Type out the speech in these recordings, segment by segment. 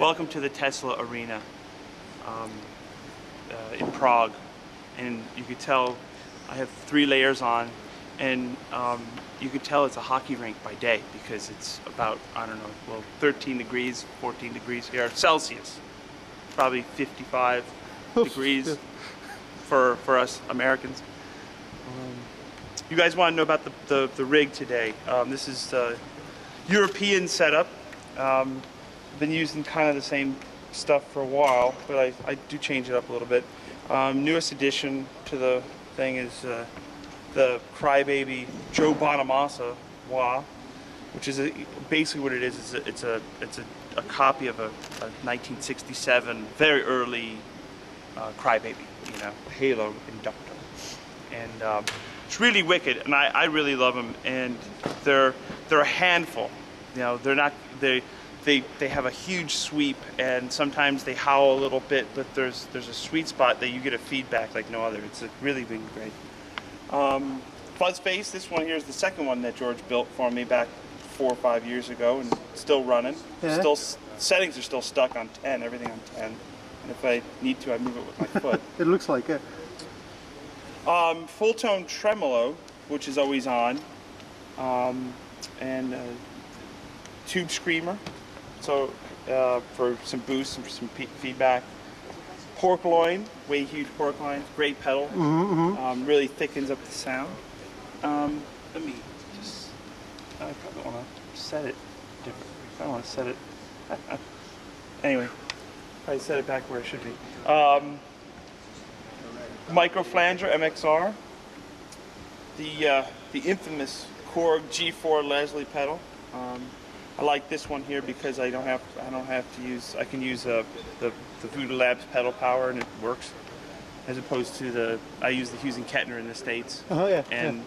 Welcome to the Tesla Arena in Prague, and you could tell I have 3 layers on, and you could tell it's a hockey rink by day because it's about, I don't know, well, 13 degrees, 14 degrees here, Celsius, probably 55 degrees for us Americans. You guys want to know about the rig today. This is the European setup. Been using kind of the same stuff for a while, but I do change it up a little bit. Newest addition to the thing is the Crybaby Joe Bonamassa wah, which is basically what it is. It's a copy of a 1967 very early Crybaby, you know, Halo inductor, and it's really wicked, and I really love them. And they're a handful. You know, they have a huge sweep, and sometimes they howl a little bit, but there's a sweet spot that you get a feedback like no other. It's really been great. Fuzz face, this one here is the second one that George built for me back 4 or 5 years ago, and still running. Yeah. Still settings are still stuck on 10, everything on 10. And if I need to, I move it with my foot. It looks like it. Full tone tremolo, which is always on, and tube screamer. So for some boost and for some feedback. Pork loin, way huge pork loin, great pedal. Really thickens up the sound. Let me just, I probably want to set it different. I don't want to set it. Anyway, probably set it back where it should be. Micro flanger MXR. The infamous Korg G4 Leslie pedal. I like this one here because I don't have to use. I can use the Voodoo Labs pedal power, and it works. As opposed to I use the Hughes and Kettner in the States. Oh yeah. And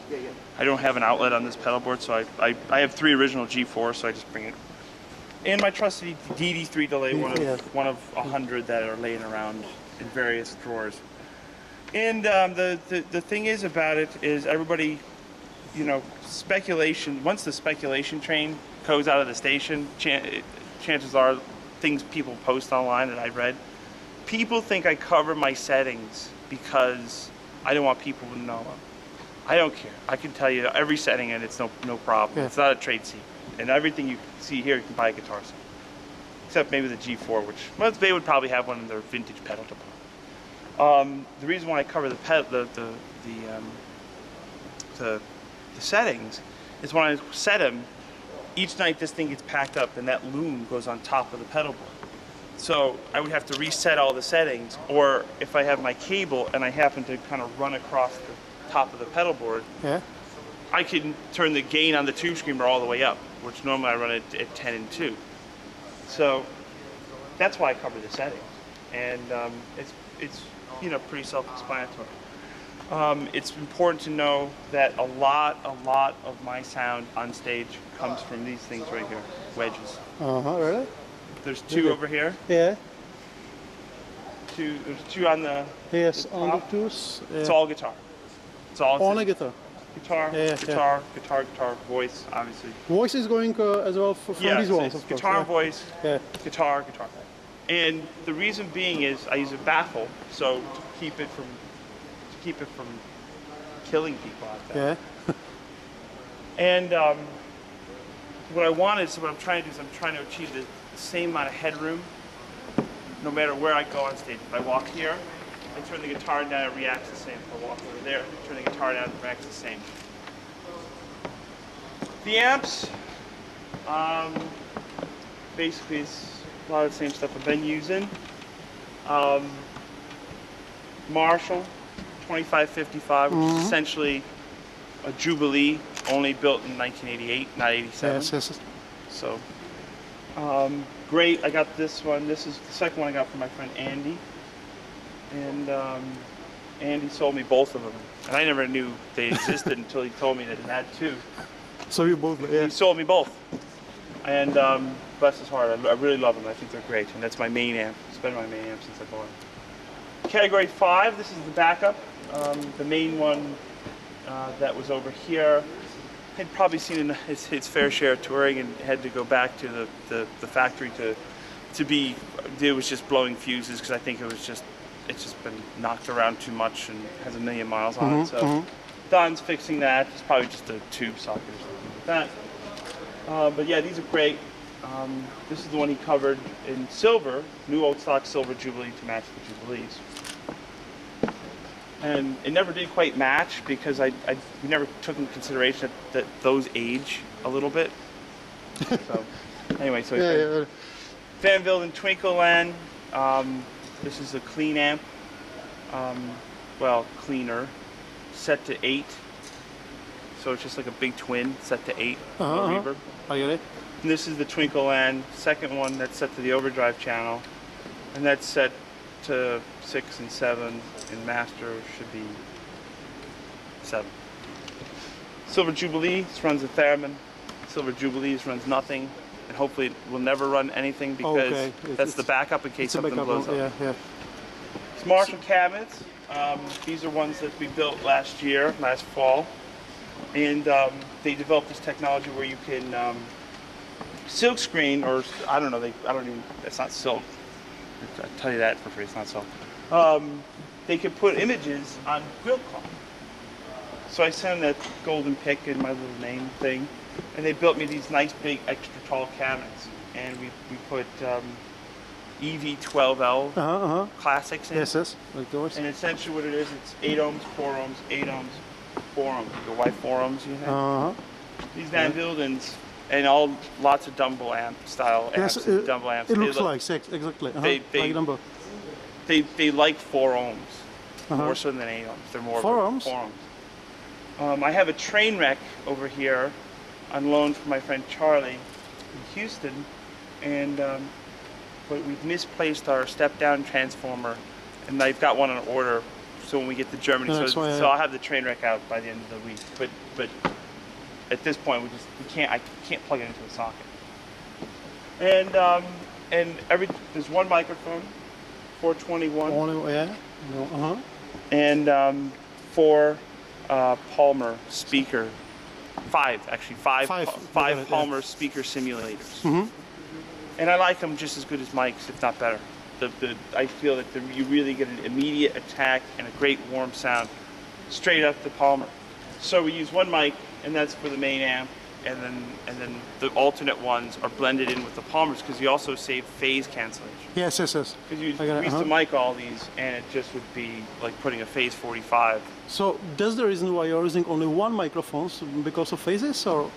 I don't have an outlet on this pedal board, so I have 3 original G4s, so I just bring it. And my trusty DD3 delay, one of 100 that are laying around in various drawers. And the thing is about it is everybody, you know, speculation. Once the speculation train goes out of the station, chances are things people post online that I read, people think I cover my settings because I don't want people to know them. I don't care. I can tell you every setting, and it's no problem. Yeah. It's not a trade secret. And everything you see here, you can buy a guitar set. Except maybe the G4, which, well, they would probably have one in their vintage pedal department. The reason why I cover the settings is when I set them, each night this thing gets packed up and that loom goes on top of the pedal board. So I would have to reset all the settings, or if I have my cable and I happen to kind of run across the top of the pedal board, I can turn the gain on the tube screamer all the way up, which normally I run at 10 and 2. So that's why I cover the settings, and it's you know, pretty self-explanatory. It's important to know that a lot of my sound on stage comes from these things right here, wedges. Really? There's 2 over here. Yeah. There's 2 on the. Yes, the on the twos. It's all guitar. It's all. On a guitar. Guitar, guitar, voice, obviously. Voice is going as well from these walls, of course. Guitar, voice, guitar. And the reason being is I use a baffle, so to keep it from killing people out there. Yeah. And what I'm trying to do is I'm trying to achieve the same amount of headroom no matter where I go on stage. If I walk here, I turn the guitar down, it reacts the same. If I walk over there, I turn the guitar down, it reacts the same. The amps, basically it's a lot of the same stuff I've been using. Marshall 2555, which is essentially a Jubilee, only built in 1988, not 87. Yes. So, great. I got this one. This is the second one I got from my friend Andy. And Andy sold me both of them. And I never knew they existed until he told me that he had 2. So you both, yeah. He sold me both. And bless his heart, I really love them. I think they're great. And that's my main amp. It's been my main amp since I bought it. Category 5, this is the backup. The main one that was over here had probably seen his fair share of touring and had to go back to the factory to it was just blowing fuses because I think it's just been knocked around too much and has a million miles on it. So Don's fixing that. It's probably just a tube socket or something like that. But yeah, these are great. This is the one he covered in silver, new old stock silver Jubilee to match the Jubilees. And it never did quite match because we never took into consideration that those age a little bit. So anyway, so Van Vilden Twinkleland. This is a clean amp, well, cleaner, set to 8. So it's just like a big twin set to 8 reverb. I get it. And this is the Twinkleland, second one that's set to the overdrive channel, and that's set to 6 and 7, and master should be 7. Silver Jubilees runs a theremin. Silver Jubilees runs nothing, and hopefully it will never run anything because that's the backup in case something blows up. Yeah. It's Marshall cabinets. These are ones that we built last fall, and they developed this technology where you can silk screen, or I don't know, it's not silk. I'll tell you that for free, it's not silk. They can put images on grill cloth. So I sent that golden pick in my little name thing, and they built me these nice big extra tall cabinets, and we put EV12L classics in. Yes, like those. And essentially what it is, it's 8 ohms, 4 ohms, 8 ohms, 4 ohms. You go, why 4 ohms, you think? These Van Vildens, and lots of Dumble amp style amps, Dumble amps. It looks like 6, exactly. Like Dumble. They like 4 ohms, more so than 8 ohms. They're more 4 ohms? 4 ohms. I have a train wreck over here on loan from my friend Charlie in Houston, and but we've misplaced our step-down transformer, and I've got one on order. So when we get to Germany, so I'll have the train wreck out by the end of the week. But at this point, I can't plug it into a socket. And there's one microphone, 421. And 4 Palmer speaker, 5 Palmer speaker simulators. And I like them just as good as Mike's, if not better. I feel that you really get an immediate attack and a great warm sound straight up the Palmer. So we use one mic, and that's for the main amp, and then the alternate ones are blended in with the Palmers because you also save phase cancellation. Yes. Because you used to mic all these, and it just would be like putting a phase 45. So that's the reason why you're using only one microphone, because of phases, or?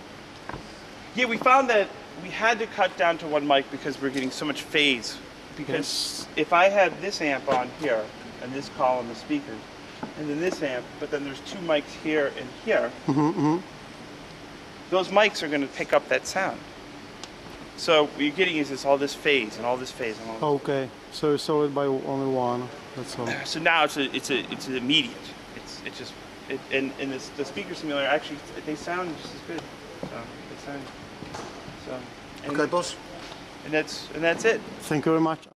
Yeah, we found that we had to cut down to one mic because we're getting so much phase. Because if I had this amp on here, and this column of speakers, and then this amp, but then there's 2 mics here and here, those mics are going to pick up that sound. So what you're getting is all this phase and all this phase. And all this. Okay, so you saw it by only one. That's all. So now it's immediate. And the speaker simulator actually they sound just as good. So anyway. Okay, boss. And that's it. Thank you very much.